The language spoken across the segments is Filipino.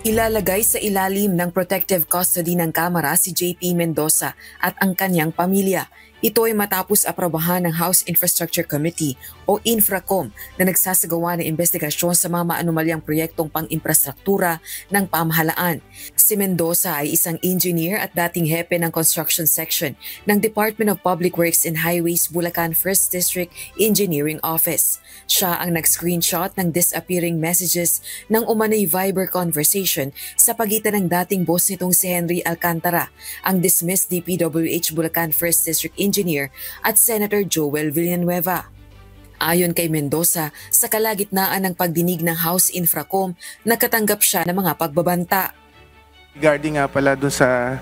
Ilalagay sa ilalim ng protective custody ng Kamara si JP Mendoza at ang kanyang pamilya. Ito ay matapos aprobahan ng House Infrastructure Committee o Infracom na nagsasagawa ng investigasyon sa mga maanumalyang proyektong pang-infrastruktura ng pamahalaan. Si Mendoza ay isang engineer at dating hepe ng construction section ng Department of Public Works and Highways Bulacan 1st District Engineering Office. Siya ang nag-screenshot ng disappearing messages ng umano'y Viber conversation sa pagitan ng dating boss nitong si Henry Alcantara, ang dismissed DPWH Bulacan 1st District Engineer at Senator Joel Villanueva. Ayon kay Mendoza, sa kalagitnaan ng pagdinig ng House Infracom, nakatanggap siya ng mga pagbabanta. Regarding nga pala dun sa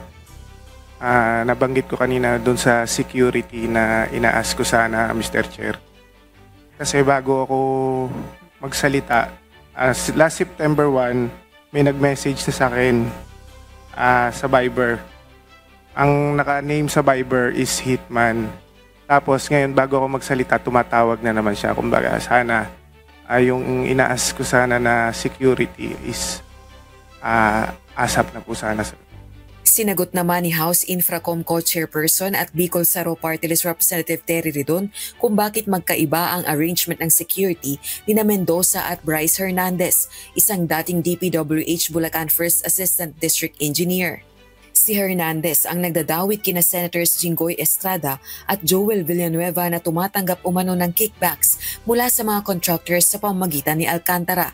nabanggit ko kanina dun sa security na ina-ask ko sana, Mr. Chair. Kasi bago ako magsalita, last September 1, may nag-message sa akin sa Viber. Ang naka-name sa Viber is Hitman. Tapos ngayon bago ako magsalita, tumatawag na naman siya. Kumbaga sana yung ina-ask ko sana na security is ASAP na po sana. Sinagot naman ni House Infracom Co-Chairperson at Bicol Saro Party List Representative Terry Ridon kung bakit magkaiba ang arrangement ng security ni na Mendoza at Bryce Hernandez, isang dating DPWH Bulacan 1st Assistant District Engineer. Si Hernandez ang nagdadawit kina Senators Jinggoy Estrada at Joel Villanueva na tumatanggap umano ng kickbacks mula sa mga contractors sa pamamagitan ni Alcantara.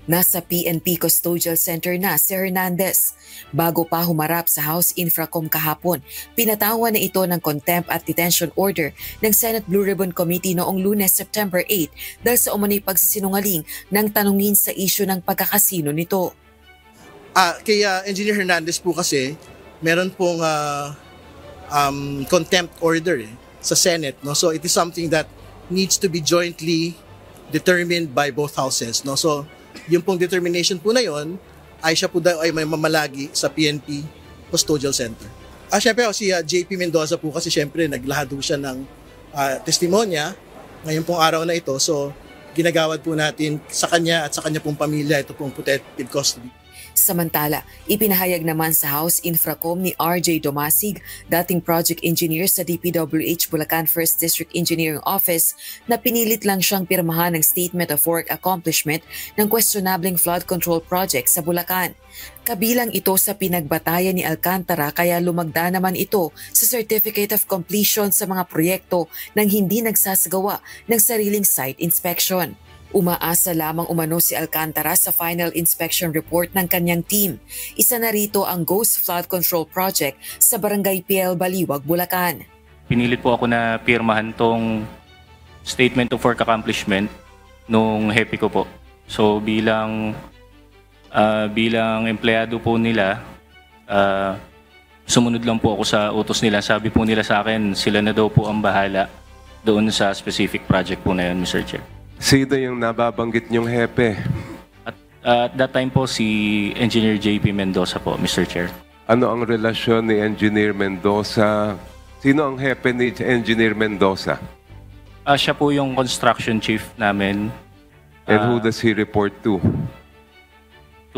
Nasa PNP Custodial Center na si Hernandez. Bago pa humarap sa House Infracom kahapon, pinatawan na ito ng contempt at detention order ng Senate Blue Ribbon Committee noong Lunes, September 8 dahil sa umano'y pagsisinungaling ng tanungin sa isyu ng pagkakasino nito. Kaya Engineer Hernandez po kasi meron pong contempt order sa Senate, no? So it is something that needs to be jointly determined by both houses, no? So yung pong determination po na yon ay siya po daw ay may mamalagi sa PNP Custodial Center. Syempre si JP Mendoza po kasi syempre naglahad po siya ng testimonya ngayon pong araw na ito. So ginagawad po natin sa kanya at sa kanya pong pamilya ito pong protective custody. Samantala, ipinahayag naman sa House Infracom ni RJ Domasig, dating project engineer sa DPWH Bulacan 1st District Engineering Office, na pinilit lang siyang pirmahan ng Statement of Work Accomplishment ng questionabling flood control project sa Bulacan. Kabilang ito sa pinagbatayan ni Alcantara kaya lumagda naman ito sa Certificate of Completion sa mga proyekto nang hindi nagsasagawa ng sariling site inspection. Umaasa lamang umano si Alcantara sa final inspection report ng kanyang team. Isa na rito ang Ghost Flood Control Project sa Barangay PL Baliwag, Bulacan. Pinilit po ako na pirmahan tong Statement of Work Accomplishment nung hepe ko po. So bilang empleyado po nila, sumunod lang po ako sa utos nila. Sabi po nila sa akin, sila na daw po ang bahala doon sa specific project po na yun, Mr. Chair. Sino yung nababanggit niyong hepe? At that time po si Engineer JP Mendoza po, Mr. Chair. Ano ang relasyon ni Engineer Mendoza? Sino ang hepe ni Engineer Mendoza? Siya po yung construction chief namin. And who does he report to?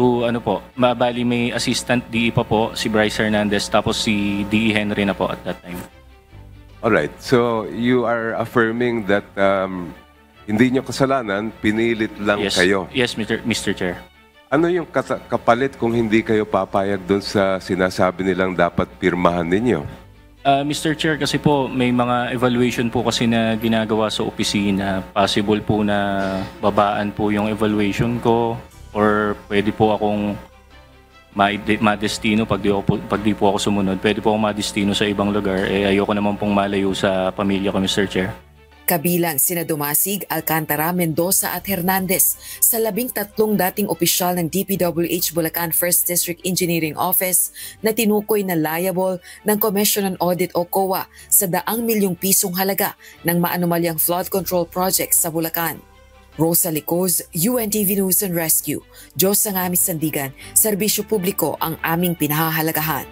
To ano po, mabali may assistant DE pa po, si Bryce Hernandez, tapos si DE Henry na po at that time. Alright, so you are affirming that hindi nyo kasalanan, pinilit lang kayo. Yes, Mr. Chair. Ano yung kapalit kung hindi kayo papayag doon sa sinasabi nilang dapat pirmahan ninyo? Mr. Chair, kasi po may mga evaluation po kasi na ginagawa sa opisina. Possible po na babaan po yung evaluation ko or pwede po akong madestino pag di po ako sumunod. Pwede po akong madestino sa ibang lugar. Ayoko naman pong malayo sa pamilya ko, Mr. Chair. Kabilang sina Domasig, Alcantara, Mendoza at Hernandez sa 13 dating opisyal ng DPWH Bulacan 1st District Engineering Office na tinukoy na liable ng Commission on Audit o COA sa 100 milyong pisong halaga ng maanumalyang flood control project sa Bulacan. Rosa Licoz, UNTV News and Rescue. Diyos ang aming sandigan, serbisyo publiko ang aming pinahahalagahan.